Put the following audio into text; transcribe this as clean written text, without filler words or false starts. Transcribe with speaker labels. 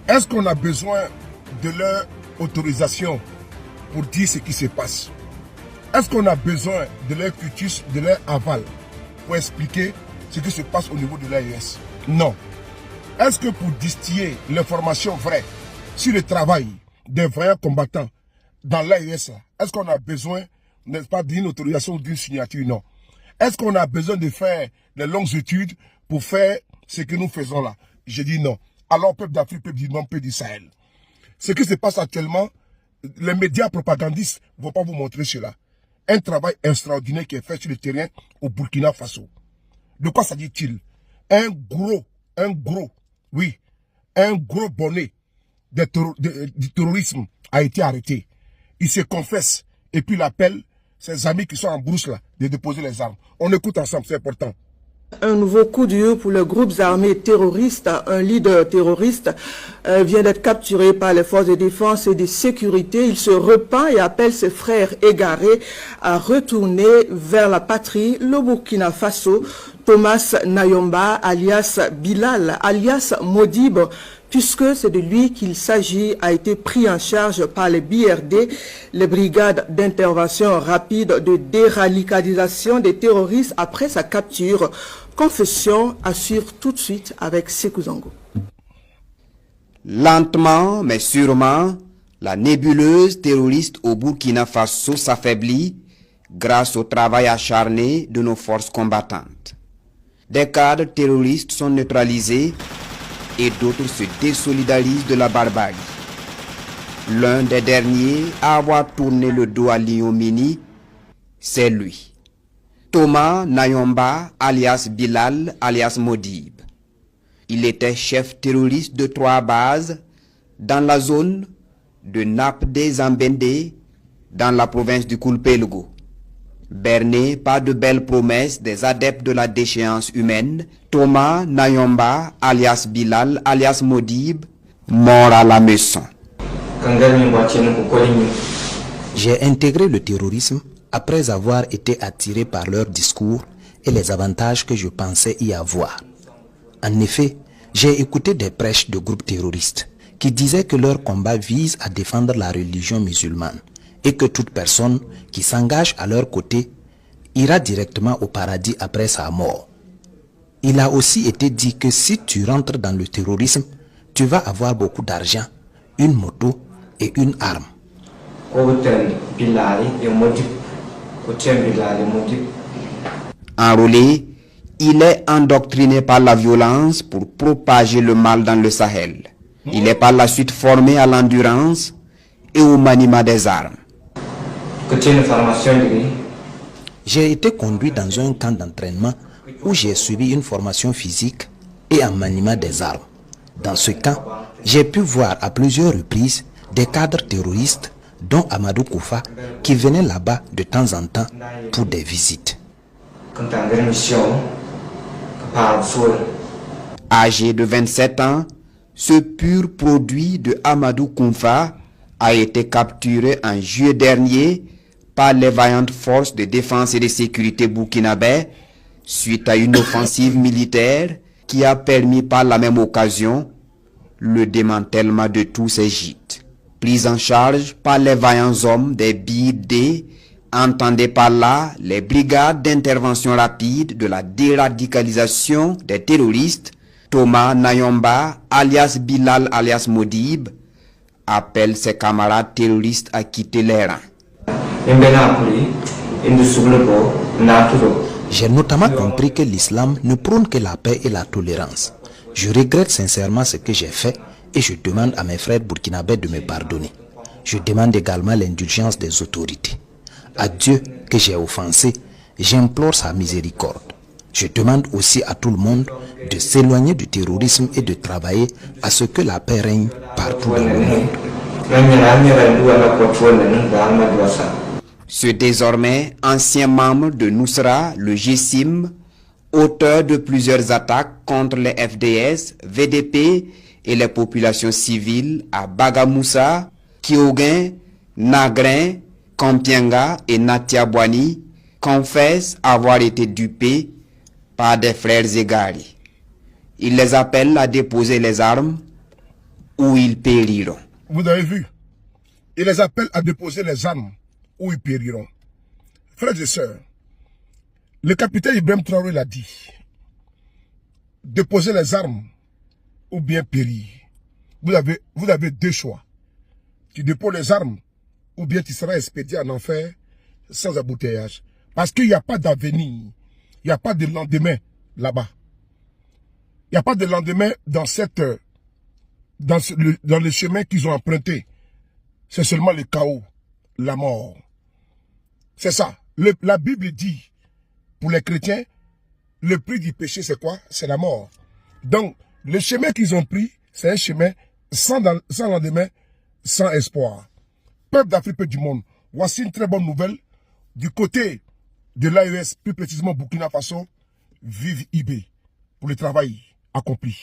Speaker 1: Est-ce qu'on a besoin de leur autorisation pour dire ce qui se passe? Est-ce qu'on a besoin de leur cutus, de leur aval pour expliquer ce qui se passe au niveau de l'AES? Non. Est-ce que pour distiller l'information vraie sur le travail des vrais combattants dans l'AES, est-ce qu'on a besoin, n'est-ce pas, d'une autorisation ou d'une signature? Non. Est-ce qu'on a besoin de faire des longues études pour faire ce que nous faisons là? Je dis non. Alors, peuple d'Afrique, peuple du monde, peuple du Sahel. Ce qui se passe actuellement, les médias propagandistes ne vont pas vous montrer cela. Un travail extraordinaire qui est fait sur le terrain au Burkina Faso. De quoi s'agit-il? Un gros bonnet du terrorisme a été arrêté. Il se confesse et puis il appelle ses amis qui sont en brousse là de déposer les armes. On écoute ensemble, c'est important.
Speaker 2: Un nouveau coup dur pour les groupes armés terroristes. Un leader terroriste vient d'être capturé par les forces de défense et de sécurité. Il se repent et appelle ses frères égarés à retourner vers la patrie, le Burkina Faso. Thomas Nayomba, alias Bilal, alias Modib, puisque c'est de lui qu'il s'agit, a été pris en charge par les BRD, les brigades d'intervention rapide de déradicalisation des terroristes après sa capture. Confession assure tout de suite avec Sékou Zango.
Speaker 3: Lentement mais sûrement, la nébuleuse terroriste au Burkina Faso s'affaiblit grâce au travail acharné de nos forces combattantes. Des cadres terroristes sont neutralisés et d'autres se désolidarisent de la barbarie. L'un des derniers à avoir tourné le dos à l'ignominie, c'est lui. Thomas Nayomba, alias Bilal, alias Modib. Il était chef terroriste de 3 bases dans la zone de Napde-Zambende, dans la province du Koulpelgo. Berné par de belles promesses des adeptes de la déchéance humaine, Thomas Nayomba, alias Bilal, alias Modib, mort à la maison.
Speaker 4: J'ai intégré le terrorisme après avoir été attiré par leurs discours et les avantages que je pensais y avoir. En effet, j'ai écouté des prêches de groupes terroristes qui disaient que leur combat vise à défendre la religion musulmane et que toute personne qui s'engage à leur côté ira directement au paradis après sa mort. Il a aussi été dit que si tu rentres dans le terrorisme, tu vas avoir beaucoup d'argent, une moto et une arme.
Speaker 3: Enrôlé, il est endoctriné par la violence pour propager le mal dans le Sahel. Il est par la suite formé à l'endurance et au maniement des armes.
Speaker 4: J'ai été conduit dans un camp d'entraînement où j'ai suivi une formation physique et en maniement des armes. Dans ce camp, j'ai pu voir à plusieurs reprises des cadres terroristes, dont Amadou Koufa, qui venaient là-bas de temps en temps pour des visites.
Speaker 3: Âgé de 27 ans, ce pur produit de Amadou Koufa a été capturé en juillet dernier par les vaillantes forces de défense et de sécurité burkinabè suite à une offensive militaire qui a permis par la même occasion le démantèlement de tous ces gîtes. Pris en charge par les vaillants hommes des BID, entendez par là les brigades d'intervention rapide de la déradicalisation des terroristes, Thomas Nayomba, alias Bilal, alias Modib, appelle ses camarades terroristes à quitter les rangs.
Speaker 4: J'ai notamment compris que l'islam ne prône que la paix et la tolérance. Je regrette sincèrement ce que j'ai fait et je demande à mes frères burkinabés de me pardonner. Je demande également l'indulgence des autorités. À Dieu que j'ai offensé, j'implore sa miséricorde. Je demande aussi à tout le monde de s'éloigner du terrorisme et de travailler à ce que la paix règne partout dans le monde.
Speaker 3: Ce désormais ancien membre de Nusra, le GSIM, auteur de plusieurs attaques contre les FDS, VDP et les populations civiles à Bagamoussa, Kioguin, Nagrin, Kampianga et Natiabouani, confesse avoir été dupé par des frères égarés. Il les appelle à déposer les armes où ils périront.
Speaker 1: Vous avez vu? Il les appelle à déposer les armes où ils périront. Frères et sœurs, le capitaine Ibrahim Traoré l'a dit. Déposer les armes ou bien périr. Vous avez deux choix. Tu déposes les armes ou bien tu seras expédié en enfer sans embouteillage. Parce qu'il n'y a pas d'avenir. Il n'y a pas de lendemain là-bas. Il n'y a pas de lendemain dans le chemin qu'ils ont emprunté. C'est seulement le chaos, la mort. C'est ça. La Bible dit, pour les chrétiens, le prix du péché, c'est quoi? C'est la mort. Donc, le chemin qu'ils ont pris, c'est un chemin sans lendemain, sans espoir. Peuple d'Afrique et du monde, voici une très bonne nouvelle. Du côté de l'AES, plus précisément Burkina Faso, vive IB pour le travail accompli.